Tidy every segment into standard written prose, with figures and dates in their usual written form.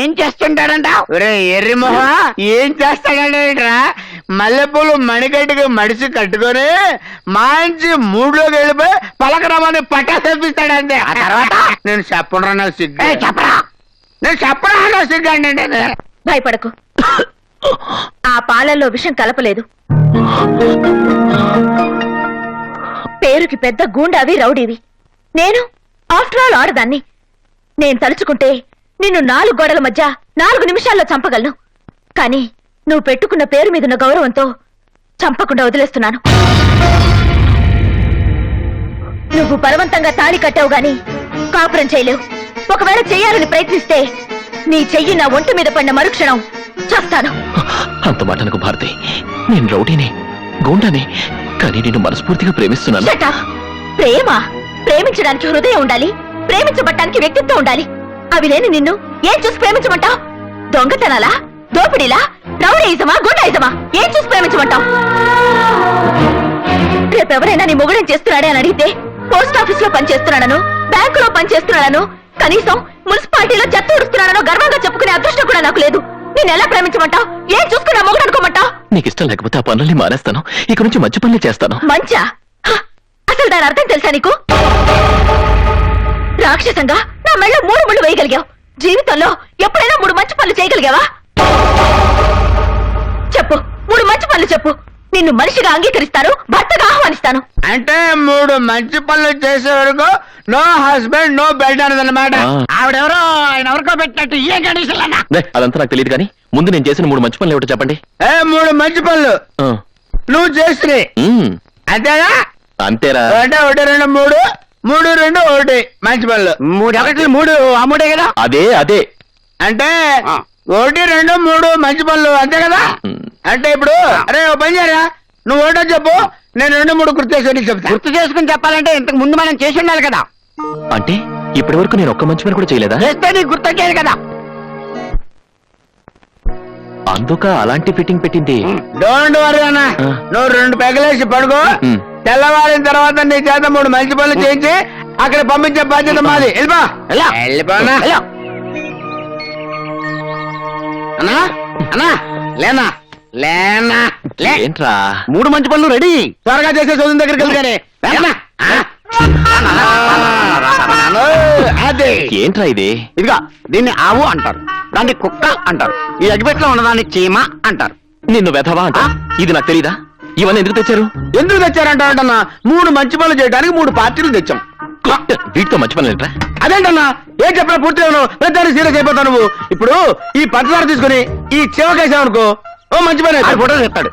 ఏం చేస్తుంటాడంట? ఎర్రిమొహ ఏం చేస్తాడంటరా? మల్లెపూలు మణికట్టుకు మడిసి కట్టుకొని మంచి మూడ్లోకి వెళ్ళిపోయి పలకరామని పట్టా తెప్పిస్తాడంటే. ఆ తర్వాత నేను చెప్పరా నాకు సిగ్గు. చెప్పరా? నేను చెప్పరా నాకు సిగ్గు అంటే. భయపడకు, ఆ పాలల్లో విషం కలపలేదు. పేరుకి పెద్ద గూండావి రౌడీవి. నేను ఆఫ్టర్ ఆల్ ఆడదాన్ని. నేను తలుచుకుంటే నిన్ను 4 గోడల మధ్య 4 నిమిషాల్లో చంపగలను. కానీ నువ్వు పెట్టుకున్న పేరు మీదున్న గౌరవంతో చంపకుండా వదిలేస్తున్నాను. నువ్వు బలవంతంగా తాళి కట్టావు గాని కాపురం చేయలేవు. ఒకవేళ చెయ్యాలని ప్రయత్నిస్తే నీ చెయ్యి నా ఒంటి మీద పడిన మరుక్షణం చేస్తాను. అంత మాట నాకు భారతి. నేను రౌడీని, గూండాని, కానీ నేను మనస్ఫూర్తిగా ప్రేమిస్తున్నాను. ప్రేమ ప్రేమించడానికి హృదయం ఉండాలి, ప్రేమించబట్టానికి వ్యక్తిత్వం ఉండాలి. అవి లేని నిన్ను ఏం చూసి ప్రేమించమంటావు? దొంగతనాలా, దోపిడీలా, రౌడీయిజమా, గుండాయిజమా? ఏం చూసి ప్రేమించమంటావు? రేపెవరైనా నీ మొగుడేం చేస్తున్నాడే అని అడిగితే పోస్ట్ ఆఫీస్ లో పనిచేస్తున్నాడను, బ్యాంకులో పనిచేస్తున్నాడను, కనీసం మున్సిపాలిటీలో చెత్త ఊడుస్తున్నాడనో గర్వంగా చెప్పుకునే అదృష్టం కూడా నాకు లేదు. నేను ఎలా ప్రేమించమంటావు? ఏం చూసుకున్నా మొగుడు అనుకోమంటావు? నీకు ఇష్టం లేకపోతే ఆ పనుల్ని మానేస్తాను. ఇక నుంచి మంచి పనులు చేస్తాను. మంచా? అసలు దాని అర్థం తెలుసా నీకు? రాక్షసంగా నా మెళ్ళ 3 ముళ్ళు వేయగలిగావు. జీవితంలో ఎప్పుడైనా 3 మంచి పనులు చేయగలిగావా? చెప్పు, 3 మంచి పనులు చెప్పు. నిన్ను మనిషిగా అంగీకరిస్తాను, భర్తగా ఆహ్వానిస్తాను. అంటే 3 మంచి పనులు చేసే వరకు నో హస్బెండ్ నో బెడ్ అన్నదన్నమాట. ఆవిడెవరో ఆయన ఎవరికో పెట్టినట్టు ఏ కండిషన్ అన్నా? అదంతా నాకు తెలియదు, కానీ ముందు నేను చేసిన 3 మంచి పనులు ఏమిటో చెప్పండి. 3 మంచి పనులు నువ్వు చేస్తే అంతేనా? అంతేరా? అంటే 1 2 3 3 2 1 మంచి పనులు. 3 1 3 అమ్ముడే కదా? అదే అదే. అంటే 1 2 3 మంచి పనులు అంతే కదా? అంటే ఇప్పుడు అరే ఓ పని చేయరా, నువ్వు 1 చెప్పు, నేను 2 3 గుర్తు చేసుకుని చెప్తా. గుర్తు చేసుకుని చెప్పాలంటే ఇంతకు ముందు మనం చేసి ఉండాలి కదా? అంటే ఇప్పటి వరకు నేను ఒక్క మంచి పని కూడా చేయలేదా? చేస్తే నీకు గుర్తొచ్చేది కదా. అందుక అలాంటి ఫిట్టింగ్ పెట్టింది. డోంట్ వరీ అన్న, నువ్వు 2 పెగలేసి పడుకో. తెల్లవారిన తర్వాత నీ చేత 3 మంచి పనులు చేయించి అక్కడ పంపించే బాధ్యత మాది. వెళ్ళిపోనా అన్నా? అన్నా లేనా లేనా లే. ఏంట్రా? 3 మంచి పనులు రెడీ. త్వరగా చేసే చదువు దగ్గరికి వెళ్ళగానే అదే. ఏంట్రా ఇది? ఇదిగా దీన్ని ఆవు అంటారు, దాన్ని కుక్క అంటారు, ఈ అగ్గిపెట్లో ఉన్నదాన్ని చీమ అంటారు. నిన్ను వెధవా అంట. ఇది నాకు తెలీదా? ఇవన్నీ ఎందుకు తెచ్చారు? ఎందుకు తెచ్చారంటా? 3 మంచి పనులు చేయడానికి 3 పార్టీలు తెచ్చాం. వీటితో మంచి పనులు ఏంట్రా? అదేంటన్నా ఏం చెప్పినా పూర్తిగా ప్రతి సీరియస్ అయిపోతావు నువ్వు. ఇప్పుడు ఈ పంచదార తీసుకుని ఈ చివకేసావనుకో ఓ మంచి పని ఆడు ఫోటో చెప్తాడు.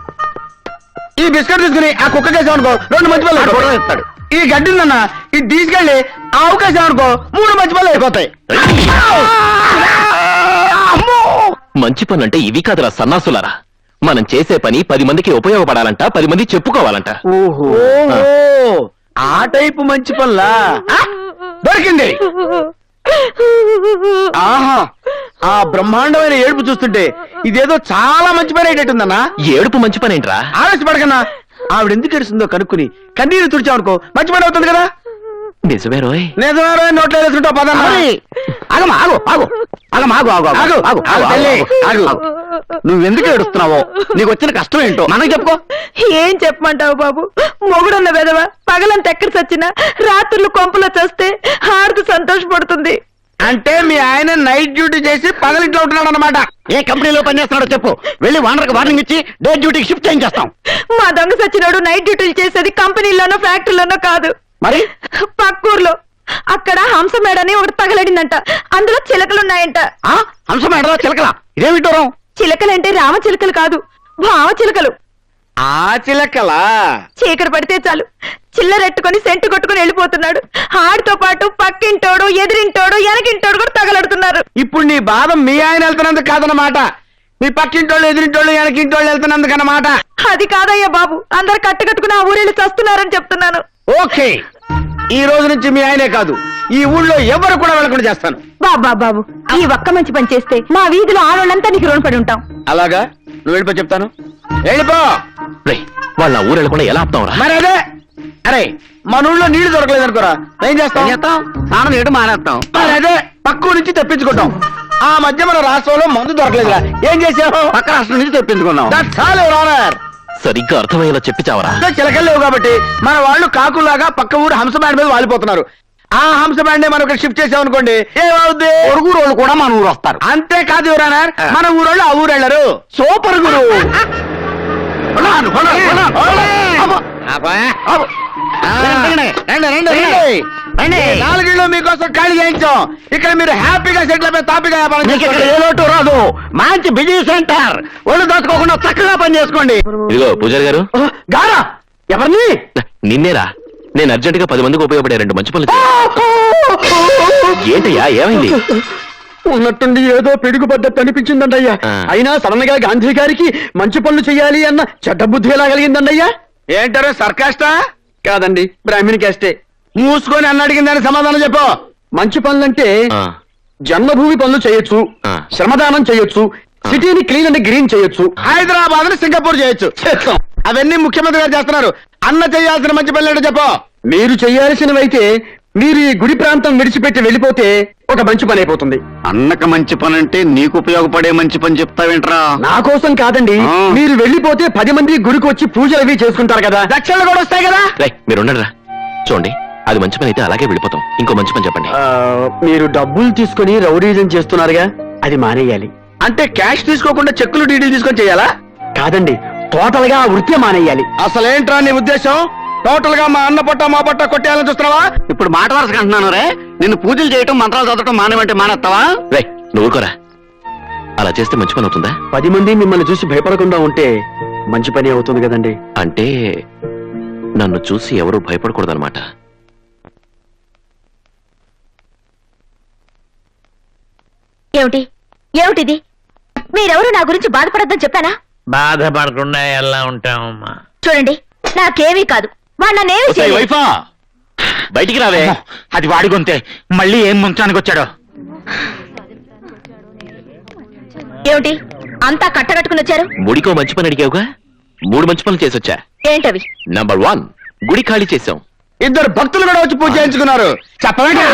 ఈ బిస్కెట్ తీసుకుని ఆ కుక్కకేసావనుకో 2 మంచి పనులు ఫోటో చెప్తాడు. ఈ గడ్డి ఉందన్నా ఇది తీసుకెళ్లి ఆ ఆవుకేసావనుకో 3 మంచి పనులు అయిపోతాయి. మంచి పనులంటే ఇవి కాదురా సన్నాసులారా. మనం చేసే పని 10 మందికి ఉపయోగపడాలంట, 10 మంది చెప్పుకోవాలంట. ఓహో ఆ టైపు మంచి పనులా? దొరికింది. ఆహా, ఆ బ్రహ్మాండమైన ఏడుపు చూస్తుంటే ఇదేదో చాలా మంచి పని అయ్యేటట్టుందన్నా. ఏడుపు మంచి పని ఏంట్రా? ఆవేశపడకన్నా, ఆవిడ ఎందుకు ఏడుస్తుందో కనుక్కుని కన్నీరు తుడిచావనుకో మంచి పని అవుతుంది కదా. నిజమే రోయ్. నిజమే నోట్లో వేసుకుంటావు పదన్నా. ఆగమా ఆగు ఆగు ఆగమా ఆగు ఆగు ఆగు ఆగు ఆగు ఆగు. నువ్వెందుకు ఏడుస్తున్నావో, నీకు వచ్చిన కష్టం ఏంటో మనకు చెప్పుకో. ఏం చెప్పమంటావు బాబు? మొగుడున్న వెదవ పగలంత ఎక్కడ చచ్చినా రాత్రులు కొంపలో చేస్తే హారతి సంతోషపడుతుంది. అంటే మీ ఆయన నైట్ డ్యూటీ చేసి పగలింట్లో ఉంటున్నాడు అన్నమాట. ఏ కంపెనీలో పనిచేస్తున్నాడో చెప్పు, వెళ్ళి వానర్కి వార్నింగ్ ఇచ్చి డే డ్యూటీకి షిఫ్ట్ చేయించేస్తాం. మా దొంగ సచ్చినోడు నైట్ డ్యూటీలు చేసేది కంపెనీలోనో ఫ్యాక్టరీలోనో కాదు, మరి పక్కూర్లో. అక్కడ హంస మేడని ఒకటి తగలడిందంట, అందులో చిలకలున్నాయంట. హంస మేడలో చిలకలా? ఇదేమి దూరం? చిలకలంటే రామ చిలకలు కాదు, భావ చిలకలు. ఆ చిలకలా? చీకటి పడితే చాలు చిల్లరెట్టుకుని సెంటు కొట్టుకుని వెళ్ళిపోతున్నాడు. ఆడితో పాటు పక్కింటోడు, ఎదిరింటోడు, వెనకింటోడు కూడా తగలడుతున్నారు. ఇప్పుడు నీ బాధ మీ ఆయన వెళ్తున్నందుకు కాదన్నమాట, మీ పక్కింటోళ్ళు, ఎదిరింటోళ్ళు, వెనకింటోళ్ళు వెళ్తున్నందుకు అన్నమాట. అది కాదయ్యా బాబు, అందరు కట్టుకట్టుకుని ఆ ఊరెళ్ళి చస్తున్నారని చెప్తున్నాను. ఓకే, ఈ రోజు నుంచి మీ ఆయనే కాదు ఈ ఊళ్ళో ఎవరు కూడా వెళ్ళకుండా చేస్తాను. బాబా బాబు, ఈ ఒక్క మంచి పని చేస్తే మా వీధిలో ఆడోళ్ళంతా నీకు రుణపడి ఉంటాం. అలాగా? నువ్వు వెళ్ళిపో చెప్తాను. వెళ్ళిపో. వాళ్ళ ఊరు వెళ్ళకుండా ఎలా ఆపుతావురా? మరి అదే, అరే మన ఊళ్ళో నీళ్లు దొరకలేదు అనుకోరా, ఏం చేస్తాం? స్నానం చేయడం మానేస్తాం. మరి అదే పక్క నుంచి తెప్పించుకుంటాం. ఆ మధ్య మన రాష్ట్రంలో మందు దొరకలేదురా, ఏం చేసావు? పక్క రాష్ట్రం నుంచి తెప్పించుకున్నాం. That's all, Your Honor. సరిగ్గా అర్థమయ్యేలా చెప్పి చావరా. ఇంకా చిలకలు లేవు కాబట్టి మన వాళ్ళు కాకులాగా పక్క ఊరు హంస బ్యాండ్ మీద వాలిపోతున్నారు. ఆ హంస బ్యాండ్ మనం ఇక్కడ షిఫ్ట్ చేసామనుకోండి, ఏమవుద్ది? పొరుగు రోజులు కూడా మన ఊరు వస్తారు. అంతేకాదు Your Honor, మన ఊరోళ్ళు ఆ ఊరు వెళ్ళరు. సూపర్ గురు. కొనాను, కొనాను, కొనాను. అబ్బో. అబ్బో. రండి, రండి, రండి, రండి. రండి. 4 ఇళ్ళు మీకోసం ఖాళీ చేయించాం. ఇక్కడ మీరు హ్యాపీగా సెటిల్ అయిపోయి తాపిగా వ్యాపారం మీకు ఇక్కడ చేసుకోండి. ఏ లోటు రాదు. మంచి బిజీ సెంటర్. ఒళ్ళు దాచుకోకుండా చక్కగా పని చేసుకోండి. ఇదిగో పూజారి గారు, గారా ఎవరిని? నిన్నేరా. నేను అర్జెంట్ గా 10 మందికి ఉపయోగపడే 2 మంచి పనులు ఏంటయ్యా, ఏమైంది? ఉన్నట్టుండి ఏదో పిడుగుపడ్డట్టు అనిపించిందండయ్యా. ఆ. అయినా సడన్ గా గాంధీ గారికి మంచి పనులు చేయాలి అన్న చెడ్డ బుద్ధి ఎలా కలిగిందండయ్యా? ఏంటారు సర్కాస్టా? కాదండి, బ్రాహ్మణి క్యాస్టే. మూసుకొని అన్న అడిగిందని సమాధానం చెప్పు. మంచి పనులంటే ఆ, జన్మభూమి పనులు చేయొచ్చు, ఆ. శ్రమదానం చేయొచ్చు, సిటీని క్లీన్ అండ్ గ్రీన్ చేయొచ్చు. హైదరాబాద్ ని సింగపూర్ చేయొచ్చు. చేస్తాం. అవన్నీ ముఖ్యమంత్రి గారు చేస్తున్నారు. అన్న చేయాల్సిన మంచి పనులు ఏంటో చెప్పు. మీరు చేయాల్సినవైతే మీరు ఈ గుడి ప్రాంతం విడిచిపెట్టి వెళ్ళిపోతే ఒక మంచి పని అయిపోతుంది. అన్నక మంచి పని అంటే నీకు ఉపయోగపడే మంచి పని చెప్తావేంట్రా? నా కోసం కాదండి, ఆ. మీరు వెళ్ళిపోతే 10 మంది గుడికి వచ్చి పూజలు అవి చేసుకుంటారు కదా. దక్షిణలు కూడా వస్తాయి కదా. రేయ్, మీరు ఉండరా. చూడండి, అది మంచి పని అయితే అలాగే వెళ్ళిపోతాం. ఇంకో మంచి పని చెప్పండి. మీరు డబ్బులు తీసుకుని రౌడీజం చేస్తున్నారుగా, అది మానేయాలి. అంటే క్యాష్ తీసుకోకుండా చెక్కులు డీడీలు తీసుకొని చేయాలా? కాదండి, టోటల్ గా ఆ వృత్తి మానేయాలి. అసలేంట్రా నీ ఉద్దేశం? టోటల్ గా మా అన్న పొట్ట మా పొట్ట కొట్టేయాలని చూస్తున్నావా? ఇప్పుడు మాట వరుసగా అంటున్నాను రే, నిన్ను పూజలు చేయటం మంత్రాలు చదవటం మానేమంటే మానేస్తావా? రేయ్, నువ్వు ఊరుకోరా. అలా చేస్తే మంచి పని అవుతుందా? 10 మంది మిమ్మల్ని చూసి భయపడకుండా ఉంటే మంచి పని అవుతుంది కదండి. అంటే నన్ను చూసి ఎవరూ భయపడకూడదన్నమాట. ఏమిటి ఏమిటిది? మీరెవరు నా గురించి బాధపడొద్దని చెప్పానా? బాధపడకుండా ఎలా ఉంటామమ్మా? చూడండి, నాకేమీ కాదు. వాడు నన్నేమీ ఒసేయ్ చేయలేదు. వైఫా, బయటికి రావే. అమ్మో, అది వాడి గొంతే. మళ్ళీ ఏం ముంచానికి వచ్చాడో? ఏమిటి అంతా కట్టగట్టుకుని వచ్చారు? ముడికో మంచి పని అడిగావుగా, 3 మంచి పనులు చేసొచ్చా. ఏంటవి? నంబర్ 1, గుడి ఖాళీ చేసాం. 2 భక్తులు కూడా వచ్చి పూజ చేయించుకున్నారు. చెప్పవేంటి?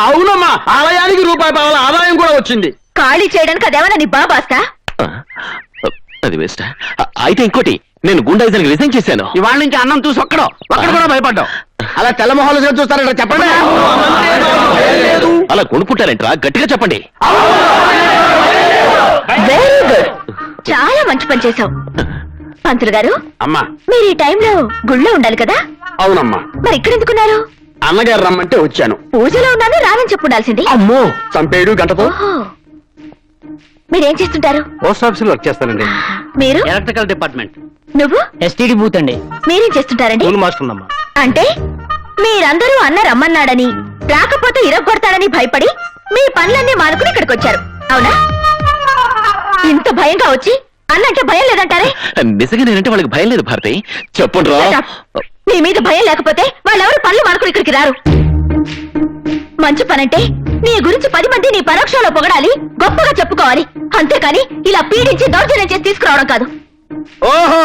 అవునమ్మా, ఆలయానికి ₹1 ఆదాయం కూడా వచ్చింది. ఖాళీ చేయడానికి అదేమన్నా నీ బాబాస్తా? ఆ, అది వేస్ట్. అయితే ఇంకోటి, నేను గుండాయిజానికి రిజైన్ చేశాను. ఇవాళ నుంచి అన్నం చూసి ఒక్కడు కూడా భయపడ్డావు. అలా తెల్ల మొహాలు చూస్తారంట, చెప్పండి. అలా కొనుక్కుంటారంటరా, గట్టిగా చెప్పండి. వెరీ గుడ్, చాలా మంచి పని చేశావు. పంతులు గారు, అమ్మా. మీరు ఈ టైంలో గుళ్ళో ఉండాలి కదా, అవునమ్మా, మరి ఇక్కడ ఎందుకున్నారు? అన్నగారు రమ్మంటే వచ్చాను. పూజలో ఉన్నాను రానని చెప్పు ఉండాల్సింది. అమ్మో, చంపేడు గంటతో. ఓహో, మీరేం చేస్తుంటారు? పోస్ట్ ఆఫీస్ లో వర్క్ చేస్తానండి. మీరు? Electrical department. నువ్వు? ఎస్టీడీ బూత్ అండి. మీరేం చేస్తుంటారండి? మాస్టర్. అంటే మీరందరూ అన్న రమ్మన్నాడని, రాకపోతే ఇరగొడతాడని భయపడి మీ పనులన్నీ మానుకుని ఇక్కడికి వచ్చారు, అవునా? ఇంత భయంగా వచ్చి అన్నంటే భయం లేదంటారే? నిజంగా నేనంటే వాళ్ళకి భయం లేదు భారతి. చెప్పండి రా. మీ మీద భయం లేకపోతే వాళ్ళెవరు పనులు మానుకుని ఇక్కడికి రారు. మంచి పనంటే నీ గురించి 10 మంది నీ పరోక్షంలో పొగడాలి, గొప్పగా చెప్పుకోవాలి. అంతేకాని ఇలా పీడించి దౌర్జన్యం చేసి తీసుకురావడం కాదు. ఓహో,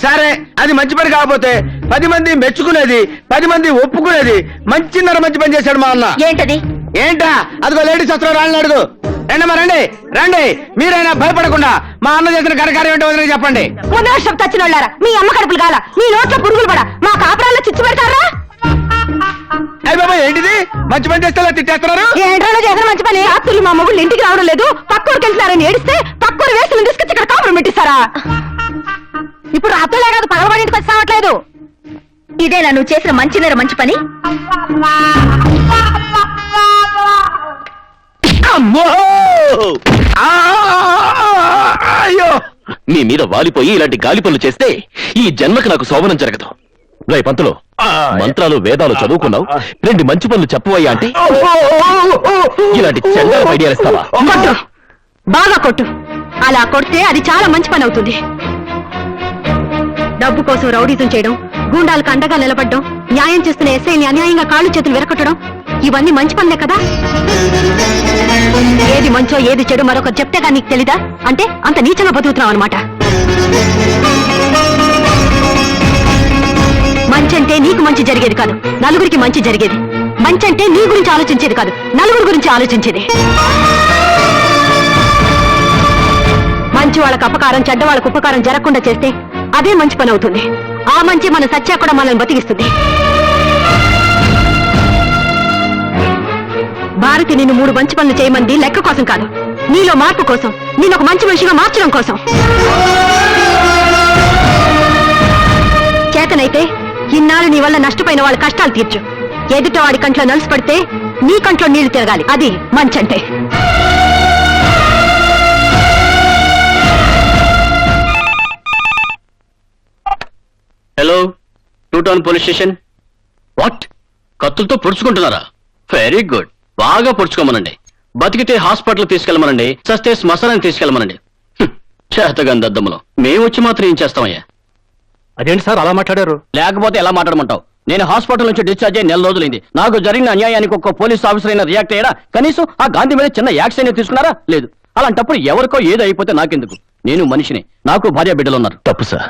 సరే, అది మంచి పని కాకపోతే 10 మంది మెచ్చుకునేది, 10 మంది ఒప్పుకునేది మంచిన్నర మంచి పని చేశాడు మా అన్న. ఏంటది? ఏంటా? అదిగో లేడీస్ వస్తారు, రాళ్ళని అడుగు. రండమ్మా, రండి రండి. మీరైనా భయపడకుండా మా అన్న చేసిన ఘనకార్యం ఏంటో వదిలేసి చెప్పండి. పునర్షం తచ్చినోళ్ళారా, మీ అమ్మ కడుపులు కాల, మీ నోట్లో పురుగులు పడ, మా కాపురాల్లో చిచ్చు పెడతారా? అయ్య బాబా, ఏంటిది? మంచి పని చేస్తే ఇలా తిట్టేస్తున్నారు? ఏంట్రాలో చేసిన మంచి పని? రాత్రులు మా మొగుళ్ళు ఇంటికి రావడం లేదు, పక్కూరికి వెళ్తున్నారని ఏడిస్తే పక్కూరు వేసులు తీసుకొచ్చి ఇక్కడ కాపురం పెట్టిస్తారా? ఇప్పుడు రాత్రులే కాదు, పగలవాడి ఇంటికి వచ్చి రావట్లేదు. ఇదేనా నువ్వు చేసిన మంచిన్నర మంచి పని? అమ్మో! ఆ! అయ్యో! మీ మీద వాలిపోయి ఇలాంటి గాలి పనులు చేస్తే ఈ జన్మకి నాకు శోభనం జరగదు. రేయ్ పంతులు, మంత్రాలు వేదాలు చదువుకున్నావు, 2 మంచి పనులు చెప్పవయ్యా అంటే ఇలాంటి చెడ్డ ఐడియాలు ఇస్తావా? కొట్టు, బాగా కొట్టు. అలా కొడితే అది చాలా మంచి పని అవుతుంది. డబ్బు కోసం రౌడీజం చేయడం, గూండాలకు అండగా నిలబడడం, న్యాయం చేస్తున్న ఎస్ఐని అన్యాయంగా కాళ్ళు చేతులు విరగొట్టడం, ఇవన్నీ మంచి పనులే కదా. ఏది మంచో ఏది చెడు మరొకరు చెప్తే కానీ నీకు తెలీదా? అంటే అంత నీచంగా బతుకుతున్నావు అనమాట. మంచంటే నీకు మంచి జరిగేది కాదు, నలుగురికి మంచి జరిగేది. మంచంటే నీ గురించి ఆలోచించేది కాదు, నలుగురి గురించి ఆలోచించేది. మంచి వాళ్ళకి అపకారం చెడ్డ వాళ్ళకు ఉపకారం జరగకుండా చేస్తే అదే మంచి పని అవుతుంది. ఆ మంచి మన సత్య కూడా మనల్ని బతికిస్తుంది. భారతి నిన్ను 3 మంచి పనులు చేయమంది లెక్క కోసం కాదు, నీలో మార్పు కోసం, నేను ఒక మంచి మనిషిగా మార్చడం కోసం. చేతనైతే ఇన్నాళ్ళు నీ వల్ల నష్టపోయిన వాళ్ళ కష్టాలు తీర్చు. ఎదుట వాడి కంట్లో నలుసు పడితే నీ కంట్లో నీళ్లు తిరగాలి. అది మంచంటే. Hello, 2 town police station. What? కత్తులతో పొడుచుకుంటున్నారా? Very good. బాగా పొడుచుకోమనండి. బతికితే హాస్పిటల్ తీసుకెళ్ళమనండి, చస్తే శ్మశానానికి తీసుకెళ్ళమనండి. చేతగాని దద్దమ్మలో మేము వచ్చి మాత్రం ఏం చేస్తామయ్యా? అదేంటి సార్ అలా మాట్లాడారు? లేకపోతే ఎలా మాట్లాడమంటావు? నేను హాస్పిటల్ నుంచి డిశ్చార్జ్ అయ్యి 4 రోజులైంది. నాకు జరిగిన అన్యాయానికి ఒక్క పోలీస్ ఆఫీసర్ అయినా రియాక్ట్ అయ్యారా? కనీసం ఆ గాంధీ మీద చిన్న యాక్షన్ తీసుకున్నారా? లేదు. అలాంటప్పుడు ఎవరికో ఏదో అయిపోతే నాకెందుకు? నేను మనిషిని, నాకు భార్య బిడ్డలు ఉన్నారు. తప్పు సార్,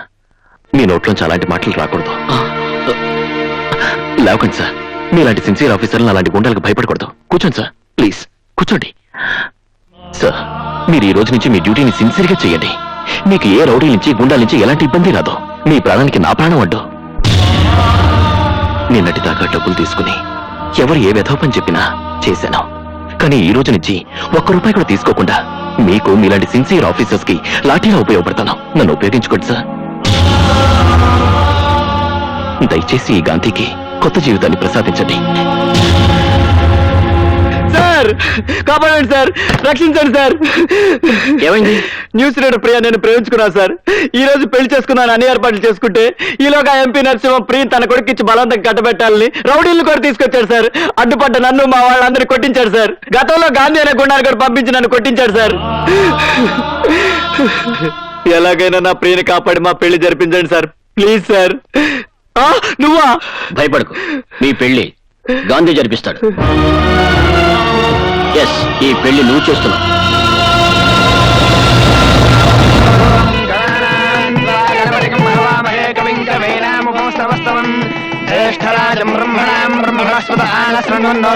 మీ నోట్లోంచి అలాంటి మాటలు రాకూడదు. లేవకండి సార్, మీలాంటి సిన్సియర్ ఆఫీసర్లు అలాంటి గుండాలకు భయపడకూడదు. కూర్చోండి సార్, ప్లీజ్ కూర్చోండి. సార్, మీరు ఈ రోజు నుంచి మీ డ్యూటీని సిన్సియర్గా చేయండి. మీకు ఏ రౌడీ నుంచి గుండాల నుంచి ఎలాంటి ఇబ్బంది రాదు. మీ ప్రాణానికి నా ప్రాణం అడ్డు. నిన్నటి దాకా డబ్బులు తీసుకుని ఎవరు ఏ వెధోపని చెప్పినా చేశాను. కానీ ఈ రోజు నుంచి ₹1 కూడా తీసుకోకుండా మీకు మీలాంటి సిన్సియర్ ఆఫీసర్స్ కి లాఠీగా ఉపయోగపడతాను. నన్ను ఉపయోగించుకోండి సార్. దయచేసి ఈ గాంధీకి కొత్త జీవితాన్ని ప్రసాదించండి. సార్ కాపాడండి సార్, రక్షించండి సార్. ఏమైంది? న్యూస్ రీడర్ ప్రియ నేను ప్రేమించుకున్నాను సార్. ఈ రోజు పెళ్లి చేసుకున్నాను, అన్ని ఏర్పాట్లు చేసుకుంటే ఈలోగా ఎంపీ నరసింహ ప్రియ తన కొడుకిచ్చి బలవంతం కట్టబెట్టాలని రౌడీలను కూడా తీసుకొచ్చాడు సార్. అడ్డుపడ్డ నన్ను మా వాళ్ళందరినీ కొట్టించాడు సార్. గతంలో గాంధీ అనే గుండాన్ని కూడా పంపించి నన్ను కొట్టించాడు సార్. ఎలాగైనా నా ప్రియని కాపాడి మా పెళ్లి జరిపించండి సార్, ప్లీజ్ సార్. నువ్వా? భయపడకు, మీ పెళ్లి గాంధీ జరిపిస్తాడు. ఎస్, ఈ పెళ్లి నువ్వు చేస్తున్నావు. జ్యేష్ఠరాజం బ్రహ్మణాం బ్రహ్మణస్పద ఆనశ్రవన్నో